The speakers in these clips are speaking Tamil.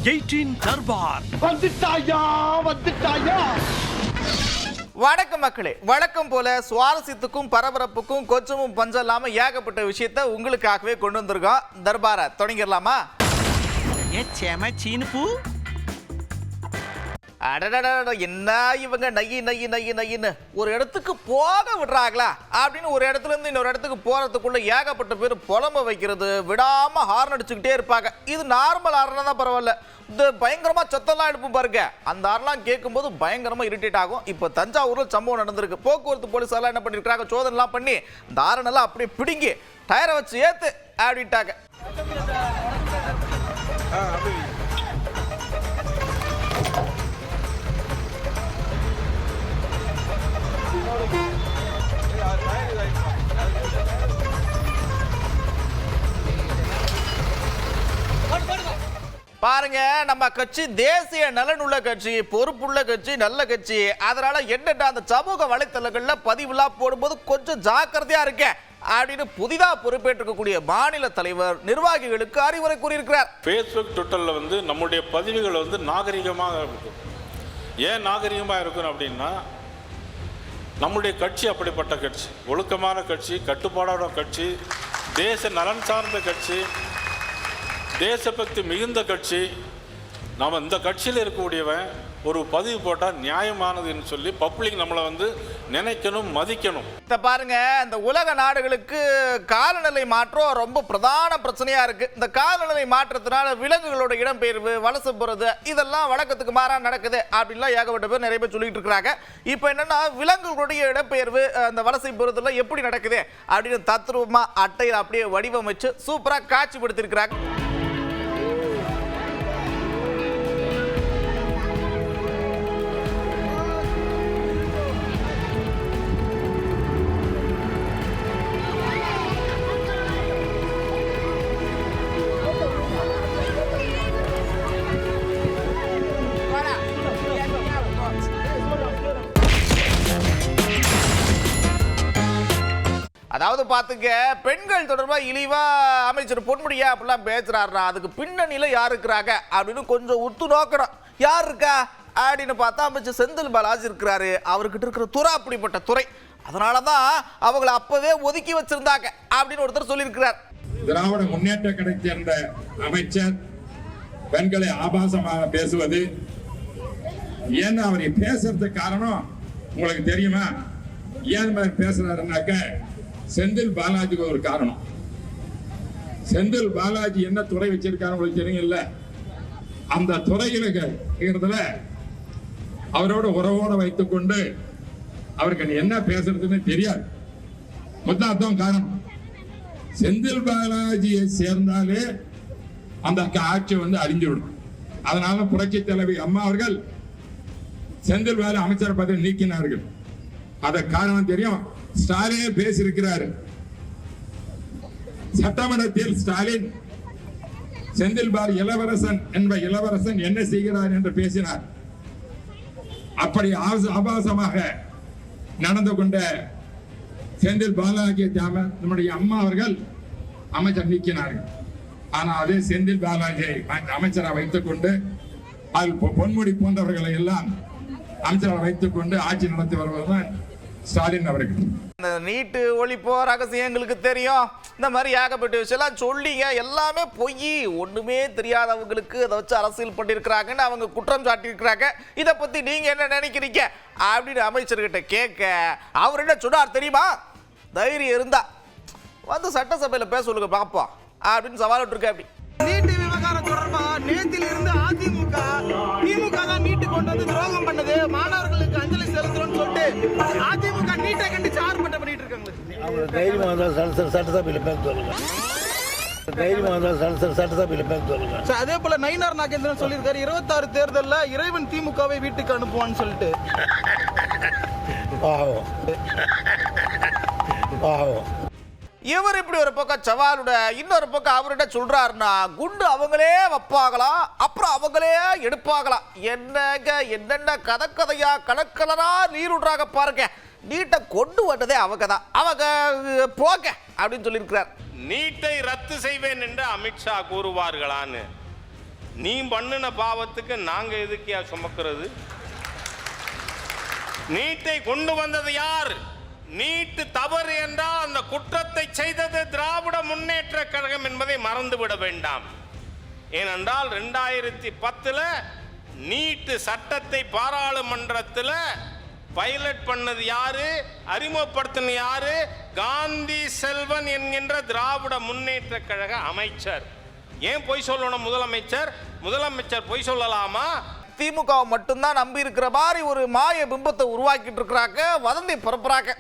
18 தர்பார் வந்துட்டாயா. வணக்கம் மக்களே, வழக்கம் போல சுவாரஸ்யத்துக்கும் பரபரப்புக்கும் கொஞ்சமும் பஞ்சம் இல்லாம ஏகப்பட்ட விஷயத்த உங்களுக்காகவே கொண்டு வந்திருக்கோம். தர்பாரை தொடங்கிடலாமா? என்ன இவங்க நையின்னு ஒரு இடத்துக்கு போக விடுறாங்களா அப்படின்னு ஒரு இடத்துல இருந்து இன்னொரு இடத்துக்கு போறதுக்குள்ள ஏகப்பட்ட பேர் புலம்ப வைக்கிறது, விடாம ஹார்ன் அடிச்சுக்கிட்டே இருப்பாங்க. இது நார்மல் ஹார்னா தான் பரவாயில்ல, இந்த பயங்கரமா சத்தம்லாம் எடுப்போம் பாருங்க, அந்த ஹார்ன்லாம் கேட்கும்போது பயங்கரமா இரிட்டேட் ஆகும். இப்போ தஞ்சாவூர்ல சம்பவம் நடந்திருக்கு. போக்குவரத்து போலீஸாரெல்லாம் என்ன பண்ணிருக்காங்க, சோதனைலாம் பண்ணி இந்த ஹார்னெல்லாம் அப்படியே பிடுங்கி டயரை வச்சு ஏத்து அப்படின்ட்டாங்க. பாருங்க, நம்ம கட்சி தேசிய நலனுள்ள கட்சி, பொறுப்புள்ள கட்சி, நல்ல கட்சி. அதனால என்னடா அந்த சமூக வலைத்தளங்கள்ல பதிவுலாம் போடும்போது கொஞ்சம் ஜாக்கிரதையா இருக்க அப்படின்னு புதிதா பொறுப்பேற்றுக்கக்கூடிய மாநில தலைவர் நிர்வாகிகளுக்கு அறிவுரை கூறியிருக்கிறார். ஃபேஸ்புக், ட்விட்டர்ல நம்முடைய பதிவுகள் நாகரிகமாக இருக்கும். ஏன் நாகரிகமாக இருக்கணும் அப்படின்னா, நம்முடைய கட்சி அப்படிப்பட்ட கட்சி, ஒழுக்கமான கட்சி, கட்டுப்பாடான கட்சி, தேச நலன் சார்ந்த கட்சி, தேசபக்தி மிகுந்த கட்சி. நாம் இந்த கட்சியில் இருக்கக்கூடியவன் ஒரு பதிவு போட்டால் நியாயமானதுன்னு சொல்லி பப்ளிக் நம்மளை நினைக்கணும், மதிக்கணும். இதை பாருங்க, இந்த உலக நாடுகளுக்கு காலநிலை மாற்றம் ரொம்ப பிரதான பிரச்சனையா இருக்கு. இந்த காலநிலை மாற்றத்தினால விலங்குகளோட இடம்பெயர்வு, வலசை போறது, இதெல்லாம் வழக்கத்துக்கு மாறா நடக்குது அப்படின்லாம் ஏகப்பட்ட பேர் நிறைய பேர் சொல்லிட்டு இருக்காங்க. இப்போ என்னன்னா, விலங்குகளுடைய இடம்பெயர்வு, அந்த வலசை போறதுல எப்படி நடக்குது அப்படின்னு தத்ரூபமா அட்டையில் அப்படியே வடிவமைச்சு சூப்பரா காட்சிப்படுத்திருக்கிறாங்க. அதாவது பாத்துக்க, பெண்கள் தொடர்பா இழிவா அமைச்சர் பொன்முடியா அப்படிலாம் பேசுறாருனா அதுக்கு பின்னணியில யார் இருக்கிறாங்க அப்படின்னு கொஞ்சம் உத்து நோக்கணும். யார் இருக்கா அப்படின்னு பார்த்தா அமைச்சர் செந்தில் பாலாஜி இருக்கிறாரு. அவர்கிட்ட இருக்கிற துறை அப்படிப்பட்ட துறை, அதனாலதான் அவங்களை அப்பவே ஒதுக்கி வச்சிருந்தாங்க அப்படின்னு ஒருத்தர் சொல்லியிருக்கிறார். திராவிட முன்னேற்ற கழகத்தை சேர்ந்த அமைச்சர் பெண்களை ஆபாசமாக பேசுவது, ஏன்னா அவரை பேசுறதுக்கு காரணம் உங்களுக்கு தெரியுமா? ஏன் மாதிரி பேசுறாருன்னாக்க, செந்தில் பாலாஜிக்கு ஒரு காரணம். செந்தில் பாலாஜி என்ன துறை வச்சிருக்காரு உங்களுக்கு தெரியும்ல? அந்த துறையில அவரோட உறவோட வைத்துக் கொண்டு அவருக்கு என்ன பேசுறதுன்னு தெரியாது. மொத்தம் காரணம், செந்தில் பாலாஜியை சேர்ந்தாலே அந்த ஆட்சி அழிஞ்சுவிடும். அதனால புரட்சி தலைவி அம்மா அவர்கள் செந்தில் பாலாஜி அமைச்சர் பதவி நீக்கினார்கள். அத காரணம் தெரியும். ஸ்டாலின் பேசியிருக்கிறார். சட்டமன்றத்தில் ஸ்டாலின் செந்தில் பாலாஜி இளவரசன் என்ப இளவரசன் என்ன செய்கிறார் என்று பேசினார். அப்படி ஆபாசமாக நடந்து கொண்ட செந்தில் பாலாஜி நம்முடைய அம்மா அவர்கள் அமைச்சர் நீக்கினார்கள். ஆனால் அதே செந்தில் பாலாஜியை அமைச்சராக வைத்துக் கொண்டு அதில் பொன்முடி போன்றவர்களை எல்லாம் அமைச்சராக வைத்துக் கொண்டு ஆட்சி நடத்தி வருவதுதான் ஸ்டாலின் அவர்கள். இந்த நீட்டு ஒழிப்போ ரகசியங்களுக்கு தெரியும், இந்த மாதிரி ஏகப்பட்ட விஷயம் சொல்லிங்க, எல்லாமே பொய், ஒண்ணுமே தெரியாதவங்களுக்கு அதை வச்சு அரசியல் பண்ணிருக்கிறாங்கன்னு அவங்க குற்றம் சாட்டியிருக்கிறாங்க. இதை பத்தி நீங்க என்ன நினைக்கிறீங்க அப்படின்னு அமைச்சர்கிட்ட கேட்க, அவர் என்ன சொன்னார் தெரியுமா? தைரியம் இருந்தா சட்டசபையில பேச சொல்லுங்க பாப்போம் அப்படின்னு சவால் விட்டுருக்க. அப்படி நீட்டு விவகாரம் தொடர்பா நேத்தில இருந்து அதிமுக திமுக தான் நீட்டு கொண்டு வந்து துரோகம் பண்ணது, மாணவர்களுக்கு அஞ்சலி செலுத்துறோம்னு சொல்லிட்டு அதிமுக நீட்டை கண்டிச்சு ஆர்ப்பாட்டம் பண்ணிட்டு இருக்காங்க. அவங்க தைரியமா இருந்தால் சட்டசபையில பேச சொல்லுங்க. தைரியமா இருந்தால் சட்டசபையில பேச சொல்லுங்க. அதே போல நயினார் நாகேந்திரன் சொல்லியிருக்காரு, 26 தேர்தல்ல இறைவன் திமுகவை வீட்டுக்கு அனுப்புவான்னு சொல்லிட்டு. பாவம் பாவம். இவர் இப்படி ஒரு பக்கம் சவாலுட, இன்னொரு பக்கம் அவர்கிட்ட சொல்றாருன்னா குண்டு அவங்களே வைப்பாங்களாம், அப்புறம் அவங்களே எடுப்பாங்களாம். என்னங்க என்னென்ன கதையா கலக்கலரா நீர் விடுறாங்க பாருங்க. நீட்டை கொண்டு வந்ததே அவங்க தான், அவங்க போக அப்படின்னு சொல்லியிருக்கிறார். நீட்டை ரத்து செய்வேன் என்று அமித்ஷா கூறுவார்களான்னு நீ பண்ணின பாவத்துக்கு நாங்கள் எதுக்கியா சுமக்கிறது? நீட்டை கொண்டு வந்தது யார்? நீட்டு தவறு என்றால் அந்த குற்றத்தை செய்தது திராவிட முன்னேற்ற கழகம் என்பதை மறந்துவிட வேண்டாம். ஏனென்றால் 2010 நீட்டு சட்டத்தை பாராளுமன்றத்தில் பைலட் பண்ணது யாரு, அறிமுகப்படுத்தின யாரு? காந்தி செல்வன் என்கின்ற திராவிட முன்னேற்ற கழக அமைச்சர். ஏன் பொய் சொல்லணும் முதலமைச்சர்? முதலமைச்சர் பொய் சொல்லலாமா? திமுக மட்டும்தான் நம்பி இருக்கிற மாதிரி ஒரு மாய பிம்பத்தை உருவாக்கிட்டு இருக்கிறாங்க, வதந்தி பரப்புறாங்க.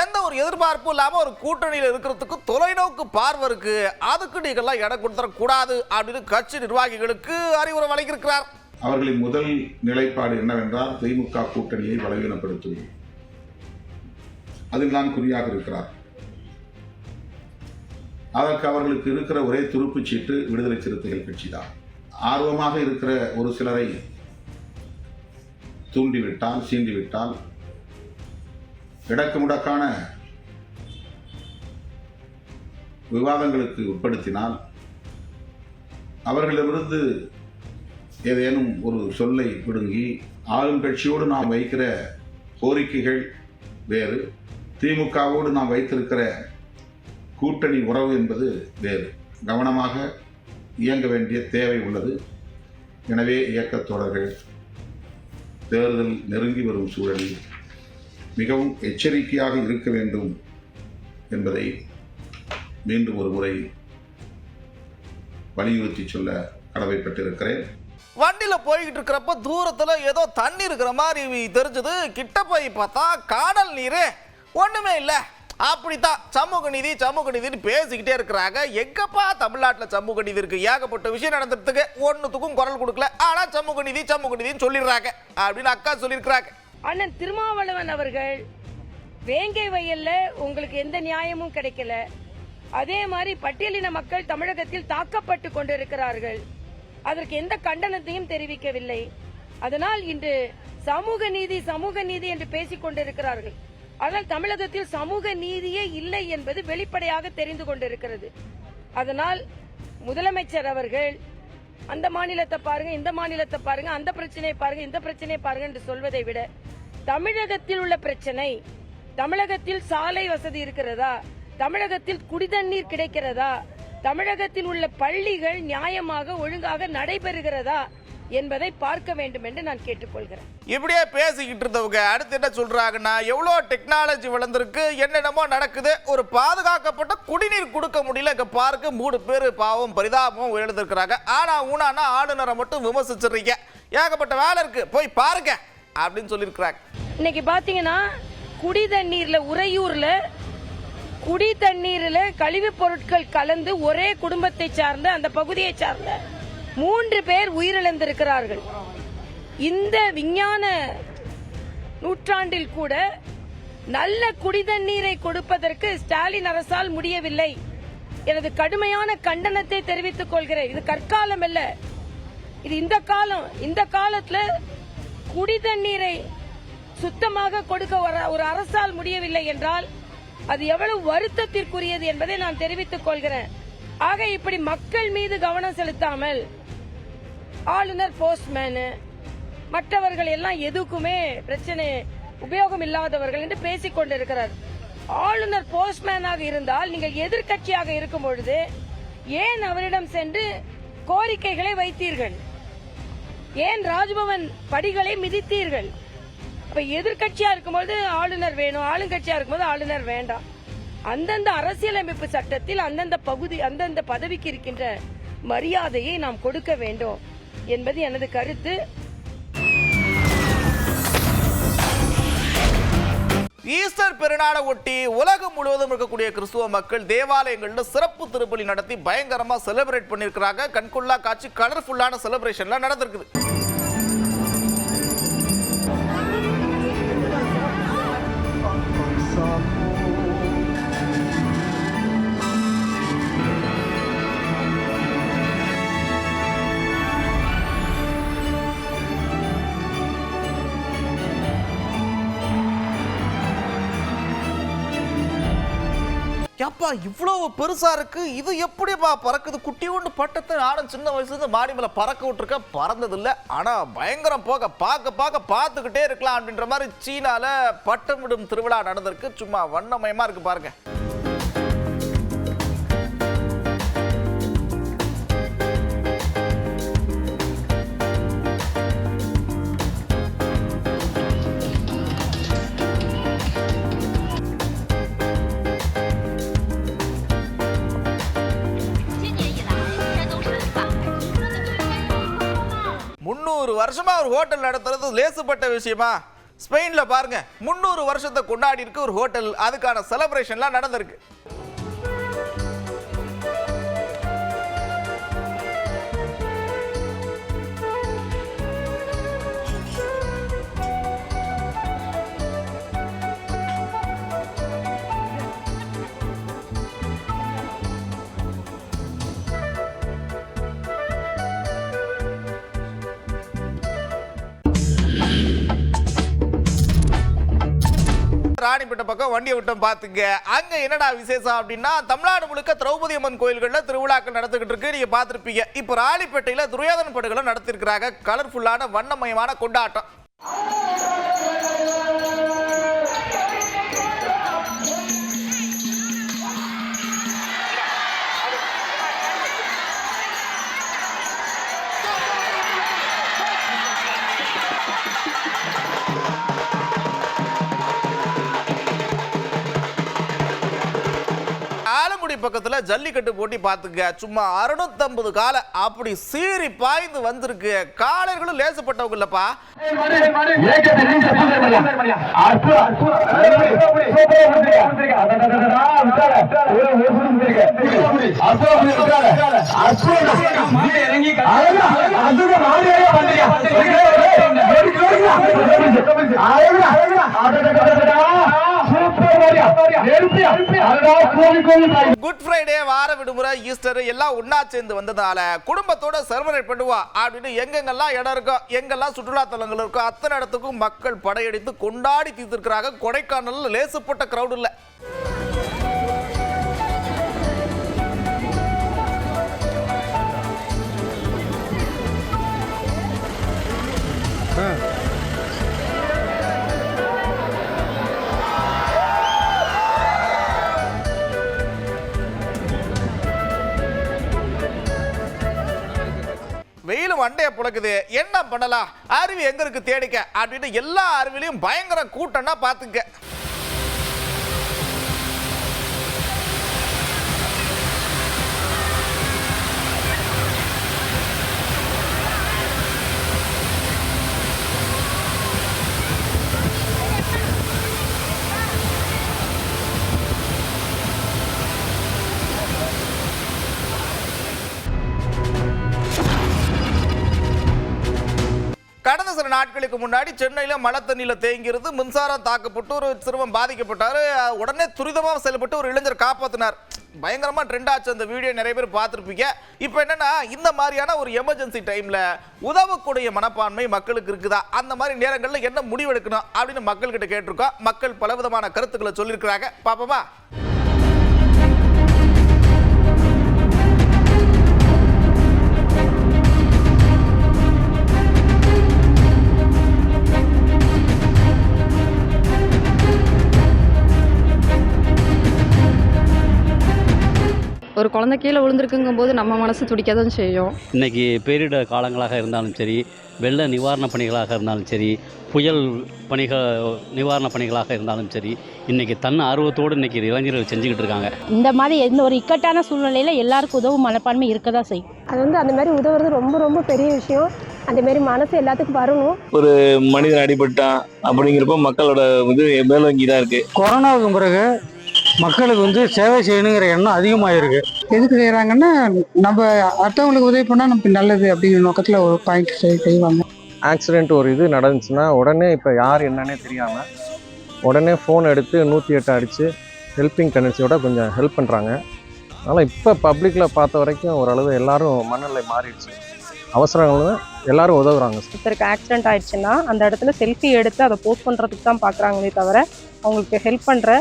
எந்த ஒரு எதிர்பார்ப்பும் இல்லாமல் ஒரு கூட்டணியில் இருக்கிறதுக்கு தொலைநோக்கு பார்வை இருக்கு. அதுக்கு நீங்கள்லாம் இடம் கொடுத்துடக்கூடாது அப்படின்னு கட்சி நிர்வாகிகளுக்கு அறிவுரை வழங்கியிருக்கிறார். அவர்களின் முதல் நிலைப்பாடு என்னவென்றால் திமுக கூட்டணியை பலவீனப்படுத்துவது. அதில் தான் குறியாக இருக்கிறார். அதற்கு அவர்களுக்கு இருக்கிற ஒரே துருப்புச் சீட்டு விடுதலை சிறுத்தைகள் கட்சி தான். ஆர்வமாக இருக்கிற ஒரு சிலரை தூண்டிவிட்டால், சீண்டிவிட்டால், இடக்கு முடக்கான விவாதங்களுக்கு உட்படுத்தினால், அவர்களிடமிருந்து ஏதேனும் ஒரு சொல்லை பிடுங்கி ஆளும் கட்சியோடு நாம் வைக்கிற கோரிக்கைகள் வேறு, திமுகவோடு நாம் வைத்திருக்கிற கூட்டணி உறவு என்பது வேறு. கவனமாக இயங்க வேண்டிய தேவை உள்ளது. எனவே இயக்கத் தோழர்கள் தேர்தல் நெருங்கி வரும் சூழலில் மிகவும் எச்சரிக்கையாக இருக்க வேண்டும் என்பதை மீண்டும் ஒரு முறை வலியுறுத்தி சொல்ல கடமைப்பட்டிருக்கிறேன். வண்டியில போய்கிட்டு இருக்கிறப்ப தூரத்துல ஏதோ தண்ணி இருக்கிற மாதிரி தெரிஞ்சது. கிட்ட போய் பார்த்தா காணல் நீர் ஒண்ணுமே இல்லை. அப்படித்தான் சமூக நீதி சமூக நீதினு பேசிக்கிட்டே இருக்கிறாங்க. எங்கப்பா தமிழ்நாட்டில் சமூக நீதி இருக்கு? ஏகப்பட்ட விஷயம் நடந்துறதுக்கு ஒன்றுத்துக்கும் குரல் கொடுக்கல. ஆனா சமூக நீதினு சொல்லிடுறாங்க அப்படின்னு அக்கா சொல்லியிருக்கிறாங்க. அண்ணன் திருமாவளவன் அவர்கள் வேங்கை வயல்ல உங்களுக்கு எந்த நியாயமும் கிடைக்கல. அதே மாதிரி பட்டியலின மக்கள் தமிழகத்தில் தாக்கப்பட்டு கொண்டிருக்கிறார்கள். அதற்கு எந்த கண்டனத்தையும் தெரிவிக்கவில்லை. அதனால் இன்று சமூக நீதி என்று பேசிக் கொண்டிருக்கிறார்கள். ஆனால் தமிழகத்தில் சமூக நீதியே இல்லை என்பது வெளிப்படையாக தெரிந்து கொண்டிருக்கிறது. அதனால் முதலமைச்சர் அவர்கள் அந்த மாநிலத்தை பாருங்க, இந்த மாநிலத்தை பாருங்க, அந்த பிரச்சனையை பாருங்க, இந்த பிரச்சனையை பாருங்க என்று சொல்வதை விட தமிழகத்தில் உள்ள பிரச்சனை, தமிழகத்தில் சாலை வசதி இருக்கிறதா, தமிழகத்தில் குடிதண்ணீர் கிடைக்கிறதா, தமிழகத்தில் உள்ள பள்ளிகள் நியாயமாக ஒழுங்காக நடைபெறுகிறதா என்பதை பார்க்க வேண்டும் என்று நான் கேட்டுக்கொள்கிறேன். இப்படியே பேசிக்கிட்டு இருந்தவங்க அடுத்து என்ன சொல்றாங்கன்னா, எவ்வளோ டெக்னாலஜி வளர்ந்துருக்கு, என்னென்னமோ நடக்குது, ஒரு பாதுகாக்கப்பட்ட குடிநீர் கொடுக்க முடியல. இங்க பாருக்கு 3 பேர் பாவம் பரிதாபமும் உயர்ந்திருக்கிறாங்க. ஆனா ஊனானா ஆளுநரை மட்டும் விமர்சிச்சிடுறீங்க. ஏகப்பட்ட வேலை இருக்கு, போய் பாருங்க அப்படின்னு சொல்லியிருக்கிறாங்க. இன்னைக்கு பாத்தீங்கன்னா குடிதண்ணீர்ல உறையூர்ல குடி தண்ணீரில் கழிவுப் பொருட்கள் கலந்து ஒரே குடும்பத்தை சார்ந்த அந்த பகுதியை சார்ந்த 3 பேர் உயிரிழந்திருக்கிறார்கள். இந்த விஞ்ஞான நூற்றாண்டில் கூட நல்ல குடிதண்ணீரை கொடுப்பதற்கு ஸ்டாலின் அரசால் முடியவில்லை. எனது கடுமையான கண்டனத்தை தெரிவித்துக் கொள்கிறேன். இது கற்காலம் அல்ல, இது இந்த காலம். இந்த காலத்துல குடிதண்ணீரை சுத்தமாக கொடுக்க ஒரு அரசால் முடியவில்லை என்றால் அது எவ்வளவு வருத்தத்திற்குரியது என்பதை நான் தெரிவித்துக் கொள்கிறேன். ஆக இப்படி மக்கள் மீது கவனம் செலுத்தாமல் ஆளுநர், போஸ்ட்மேன், மற்றவர்கள் எல்லாம் எதுக்குமே பிரச்சனை உபயோகம் இல்லாதவர்கள் என்று பேசிக் கொண்டிருக்கிறார். ஆளுநர் போஸ்ட்மேனாக இருந்தால் நீங்கள் எதிர்க்கட்சியாக இருக்கும் பொழுது ஏன் அவரிடம் சென்று கோரிக்கைகளை வைத்தீர்கள்? ஏன் ராஜ்பவன் படிகளை மிதித்தீர்கள்? அப்ப எதிர்கட்சியா இருக்கும்போது ஆளுநர் வேணும், ஆளுங்கட்சியா இருக்கும்போது ஆளுநர் வேண்டாம். அந்தந்த அரசியலமைப்பு சட்டத்தில் அந்தந்த பதவிக்கு இருக்கின்ற மரியாதையை நாம் கொடுக்க வேண்டும் என்பது எனது கருத்து. ஈஸ்டர் பெருநாளை ஒட்டி உலகம் முழுவதும் இருக்கக்கூடிய கிறிஸ்துவ மக்கள் தேவாலயங்களில் சிறப்பு திருப்பலி நடத்தி பயங்கரமா செலிப்ரேட் பண்ணிருக்கிறாங்க. கண்கொள்ளா காட்சி, கலர்ஃபுல்லான செலிப்ரேஷன்லாம் நடந்திருக்குது. ஏப்பா இவ்வளவு பெருசா இருக்கு, இது எப்படிப்பா பறக்குது? குட்டி ஒன்று பட்டத்தை நானும் சின்ன வயசுலேருந்து மாடி மேலே பறக்க விட்டுருக்கேன், பறந்ததில்லை. ஆனால் பயங்கரம் போக பார்த்துக்கிட்டே இருக்கலாம் அப்படின்ற மாதிரி சீனால பட்டமிடும் திருவிழா நடந்திருக்கு. சும்மா வண்ணமயமா இருக்கு பாருங்க. வருஷமா ஒரு ஹோட்டல் நடத்துறது லேசுப்பட்ட விஷயமா? ஸ்பெயின்ல பாருங்க 300 வருஷத்தை கொண்டாடி இருக்கு ஒரு ஹோட்டல், அதுக்கான செலிப்ரேஷன்லாம் நடந்திருக்கு. ராணிப்பேட்டை பக்கம் வண்டியை விட்டோம் பாத்துங்க. அங்க என்னடா விசேஷம் அப்படின்னா, தமிழ்நாடு முழுக்க திரௌபதி அம்மன் கோயில்கள்ல திருவிழாக்கள் நடந்துகிட்டு இருக்கு, நீங்க பாத்திருப்பீங்க. இப்ப ராணிப்பேட்டையில துரியோதன படுகளை நடத்திருக்கிறாங்க. கலர்ஃபுல்லான வண்ணமயமான கொண்டாட்டம். பக்கத்துல ஜல்லிக்கட்டு போட்டி பாத்துங்க. சும்மா 650 காலை அப்படி சீறி பாய்ந்து வந்திருக்கு. காளைகளும் லேசப்பட்டவங்க இல்லப்பா. குட் ஃப்ரைடே, வார விடுமுறை, ஈஸ்டர் எல்லாம் ஒன்னா சேர்ந்து வந்ததால குடும்பத்தோட செலிப்ரேட் பண்ணுவா அப்படின்னு எங்கெங்கெல்லாம் இடம் இருக்கோ, எங்கெல்லாம் சுற்றுலா தலங்கள் இருக்கோ அத்தனை இடத்துக்கும் மக்கள் படையெடுத்து கொண்டாடி தீர்த்திருக்கிறாங்க. கொடைக்கானல்ல லேசுப்பட்ட கிரவுட் இல்ல. வெயிலும் வண்டைய புழக்குது, என்ன பண்ணலாம், அருவி எங்க இருக்கு தேடிக்க அப்படின்னு எல்லா அருவிலையும் பயங்கர கூட்டம்னா பாத்துக்க. கடந்த சில நாட்களுக்கு முன்னாடி சென்னையில் மழை தண்ணியில் தேங்கியிருந்து மின்சாரம் தாக்கப்பட்டு ஒரு சிறுவன் பாதிக்கப்பட்டார். உடனே துரிதமாக செயல்பட்டு ஒரு இளைஞர் காப்பாற்றினார். பயங்கரமாக ட்ரெண்ட் ஆச்சு அந்த வீடியோ, நிறைய பேர் பார்த்துருப்பீங்க. இப்போ என்னன்னா, இந்த மாதிரியான ஒரு எமர்ஜென்சி டைமில் உதவக்கூடிய மனப்பான்மை மக்களுக்கு இருக்குதா, அந்த மாதிரி நேரங்களில் என்ன முடிவெடுக்கணும் அப்படின்னு மக்கள்கிட்ட கேட்டிருக்கோம். மக்கள் பலவிதமான கருத்துக்களை சொல்லியிருக்கிறாங்க. பாப்போமா? ஒரு குழந்தை கீழே விழுந்திருக்குங்கும் போது நம்ம மனசு துடிக்க தான் செய்யும். இன்றைக்கி பேரிடர் காலங்களாக இருந்தாலும் சரி, வெள்ள நிவாரண பணிகளாக இருந்தாலும் சரி, புயல் பணிகள் நிவாரண பணிகளாக இருந்தாலும் சரி, இன்றைக்கி தன் ஆர்வத்தோடு இன்றைக்கி இளைஞர்கள் செஞ்சுக்கிட்டு இருக்காங்க. இந்த மாதிரி எந்த ஒரு இக்கட்டான சூழ்நிலையில் எல்லாருக்கும் உதவும் மனப்பான்மை இருக்க தான் செய்யும். அது வந்து அந்த மாதிரி உதவுறது ரொம்ப ரொம்ப பெரிய விஷயம். அந்த மாதிரி மனசு எல்லாத்துக்கும் வரணும். ஒரு மனிதன் அடிபட்டான் அப்படிங்கிறப்ப மக்களோட இது மேலோங்கி தான் இருக்குது. கொரோனாவுக்கு பிறகு மக்களுக்கு வந்து சேவை செய்யணுங்கிற எண்ணம் அதிகமாகிருக்கு. எதுக்கு செய்கிறாங்கன்னா, நம்ம அடுத்தவங்களுக்கு உதவி பண்ணால் நமக்கு நல்லது அப்படிங்கிற நோக்கத்தில் ஒரு பாயிண்ட் செய்வாங்க. ஆக்சிடெண்ட் ஒரு இது நடந்துச்சுன்னா உடனே இப்போ யார் என்னன்னே தெரியாமல் உடனே ஃபோன் எடுத்து 108 அடித்து ஹெல்பிங் டெண்டன்சியோட கொஞ்சம் ஹெல்ப் பண்ணுறாங்க. அதனால் இப்போ பப்ளிக்கில் பார்த்த வரைக்கும் ஓரளவு எல்லாரும் மனநிலை மாறிடுச்சு. அவசரங்கள் எல்லாரும் உதவுறாங்க. ஒருத்தருக்கு ஆக்சிடென்ட் ஆயிடுச்சுன்னா அந்த இடத்துல செல்ஃபி எடுத்து அதை போஸ்ட் பண்ணுறதுக்கு தான் பார்க்குறாங்களே தவிர அவங்களுக்கு ஹெல்ப் பண்ணுற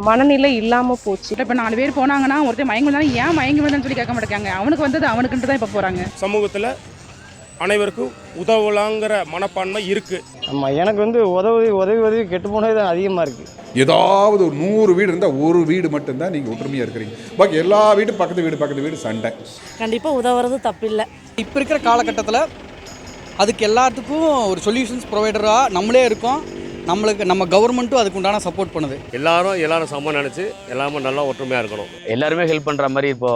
மனநிலை இல்லாமல் போச்சு. இப்போ 4 பேர் போனாங்கன்னா ஒருத்தர் மயங்கி வந்தாலும் ஏன் மயங்கி வந்தான்னு சொல்லி கேட்க மாட்டேங்காங்க. அவனுக்கு வந்தது அவனுக்குன்ட்டு தான் இப்போ போகிறாங்க. சமூகத்தில் அனைவருக்கும் உதவலாங்கிற மனப்பான்மை இருக்குது. ஆமாம், எனக்கு வந்து உதவி கெட்டு போனது தான் அதிகமாக இருக்குது. ஏதாவது ஒரு 100 வீடு இருந்தால் ஒரு வீடு மட்டும்தான் நீங்கள் ஒற்றுமையாக இருக்கிறீங்க. பாக்கி எல்லா வீடும் பக்கத்து வீடு சண்டை. கண்டிப்பாக உதவுறது தப்பில்லை. இப்போ இருக்கிற காலகட்டத்தில் அதுக்கு எல்லாத்துக்கும் ஒரு சொல்யூஷன்ஸ் ப்ரொவைடராக நம்மளே இருக்கோம். நம்ம கவர்மெண்ட்டும் அதுக்கு உண்டான சப்போர்ட் பண்ணுது. எல்லாரும் சமம் நினச்சி எல்லாமே நல்லா ஒற்றுமையாக இருக்கணும். எல்லாருமே ஹெல்ப் பண்ணுற மாதிரி இப்போ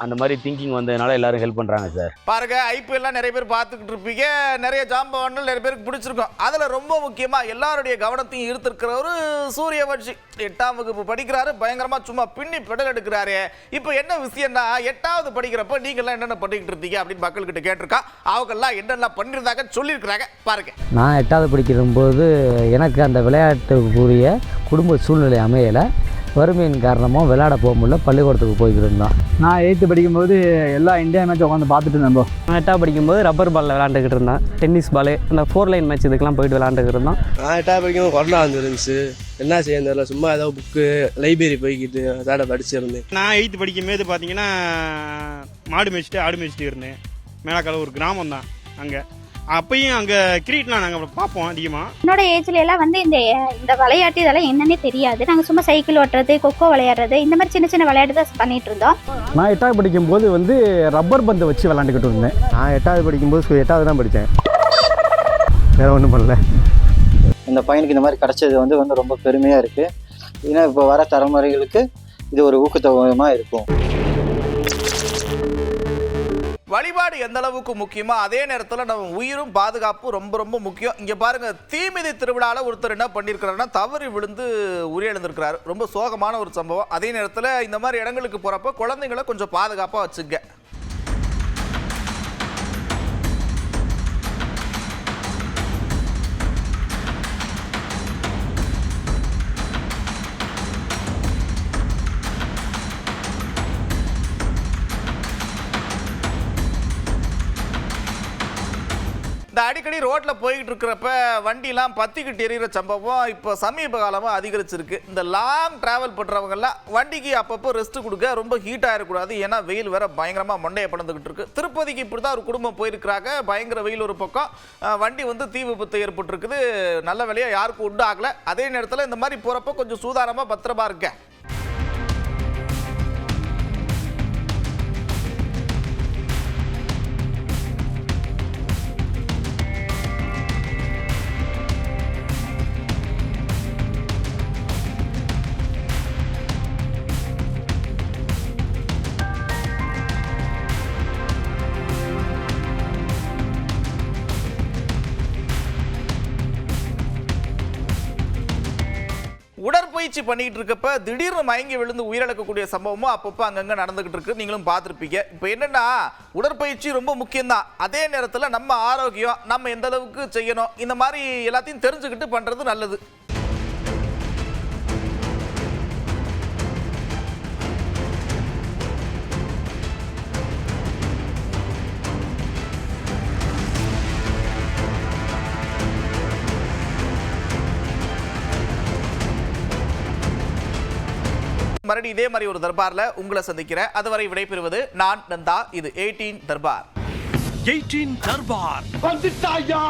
அந்த மாதிரி திங்கிங் வந்ததுனால எல்லாரும் ஹெல்ப் பண்ணுறாங்க சார். பாருங்க, ஐபிஎல்லாம் நிறைய பேர் பார்த்துக்கிட்டு இருப்பீங்க. நிறைய ஜாம்பவான்கள் நிறைய பேருக்கு பிடிச்சிருக்கும். அதில் ரொம்ப முக்கியமாக எல்லாருடைய கவனத்தையும் ஈர்த்திருக்கிற ஒரு சூரியவன்ஷி 8ஆம் வகுப்பு படிக்கிறாரு. பயங்கரமாக சும்மா பின்னி பெடல் எடுக்கிறாரு. இப்போ என்ன விஷயம்னா, 8வது படிக்கிறப்ப நீங்கள்லாம் என்னென்ன பண்ணிக்கிட்டு இருந்தீங்க அப்படின்னு மக்கள்கிட்ட கேட்டிருக்கா. அவங்கெல்லாம் என்னெல்லாம் பண்ணியிருந்தாங்க சொல்லியிருக்கிறாங்க பாருங்க. நான் 8வது படிக்கும்போது எனக்கு அந்த விளையாட்டுக்குரிய குடும்ப சூழ்நிலை அமையலை. வறுமையின் காரணமாக விளையாட போக முடியல. பள்ளிக்கூடத்துக்கு போய்கிட்டு இருந்தோம். நான் 8th படிக்கும்போது எல்லா இந்தியா மேட்ச் உட்காந்து பார்த்துட்டு இருந்தேன். நான் 8வது படிக்கும்போது ரப்பர் பாலில் விளையாண்டுக்கிட்டு இருந்தேன். டென்னிஸ் பால், இந்த 4 லைன் மேட்ச் இதுக்கெல்லாம் போயிட்டு விளையாண்டுக்கிட்டு இருந்தோம். நான் 8வது படிக்கும்போது கொரோனா வந்துருந்துச்சு. என்ன செய்ய தெரியல, சும்மா ஏதோ புக்கு லைப்ரரி போய்கிட்டு அதாட படிச்சிருந்தேன். நான் 8th படிக்கும்போது பார்த்தீங்கன்னா மாடு மேய்ச்சிட்டு ஆடு மேய்ச்சிட்டு இருந்தேன். மேலக்கால ஒரு கிராமம் தான் அங்கே. அப்பயும் அங்கே கிரிக்கெட்லாம் நாங்கள் பார்ப்போம் அதிகமாக. என்னோட ஏஜ்ல எல்லாம் வந்து இந்த விளையாட்டு இதெல்லாம் என்னன்னே தெரியாது. நாங்கள் சும்மா சைக்கிள் ஓட்டுறது, கொக்கோ விளையாடுறது, இந்த மாதிரி சின்ன சின்ன விளையாட்டு தான் பண்ணிட்டு இருந்தோம். நான் 8வது படிக்கும்போது வந்து ரப்பர் பந்து வச்சு விளையாண்டுக்கிட்டு இருந்தேன். நான் 8வது படிக்கும்போது 8வது தான் படித்தேன். வேறு ஒன்றும் பண்ணல. இந்த பையனுக்கு இந்த மாதிரி கிடைச்சது வந்து ரொம்ப பெருமையாக இருக்குது. ஏன்னா இப்போ வர தலைமுறைகளுக்கு இது ஒரு ஊக்கத்தொகையாக இருக்கும். வழிபாடு எந்த அளவுக்கு முக்கியமோ அதே நேரத்தில் நம்ம உயிரும் பாதுகாப்பும் ரொம்ப ரொம்ப முக்கியம். இங்கே பாருங்க, தீமிதி திருவிழாவில் ஒருத்தர் என்ன பண்ணியிருக்கிறாருன்னா தவறி விழுந்து உயிரிழந்திருக்கிறாரு. ரொம்ப சோகமான ஒரு சம்பவம். அதே நேரத்தில் இந்த மாதிரி இடங்களுக்கு போகிறப்ப குழந்தைங்களை கொஞ்சம் பாதுகாப்பாக வச்சுங்க. அடிக்கடி ரோட்ல போயிட்டு இருக்கிறப்ப வண்டிலாம் பத்திக்கிட்டு எறிகிற சம்பவம் இப்போ சமீப காலமாக அதிகரிச்சிருக்கு. இந்த லாங் டிராவல் பண்ணுறவங்கெல்லாம் வண்டிக்கு அப்பப்போ ரெஸ்ட் கொடுக்க, ரொம்ப ஹீட் ஆகிடக்கூடாது. ஏன்னா வெயில் வேற பயங்கரமாக மண்டையை படந்துக்கிட்டு இருக்கு. திருப்பதிக்கு இப்படி தான் ஒரு குடும்பம் போயிருக்கிறாங்க. பயங்கர வெயில் ஒரு பக்கம், வண்டி வந்து தீ விபத்து ஏற்பட்டிருக்குது. நல்ல வேலையாக யாருக்கும் உண்டு ஆகலை. அதே நேரத்தில் இந்த மாதிரி போகிறப்ப கொஞ்சம் சூதானமாக பத்திரமா இருக்க. உடற்பயிற்சி பண்ணிட்டு இருக்கப்ப திடீர்னு மயங்கி விழுந்து உயிரிழக்கக்கூடிய சம்பவமும் அப்பப்போ அங்கங்கே நடந்துகிட்டு இருக்கு. நீங்களும் பார்த்துருப்பீங்க. இப்போ என்னன்னா, உடற்பயிற்சி ரொம்ப முக்கியம்தான். அதே நேரத்தில் நம்ம ஆரோக்கியம் நம்ம எந்த அளவுக்கு செய்யணும், இந்த மாதிரி எல்லாத்தையும் தெரிஞ்சுக்கிட்டு பண்ணுறது நல்லது. மறுபடியும் இதே மாதிரி ஒரு தர்பார்ல உங்களை சந்திக்கிறேன். அதுவரை விடைபெறுவது நான் நந்தா. இது 18 தர்பார். 18 தர்பார் வந்துட்டாயா.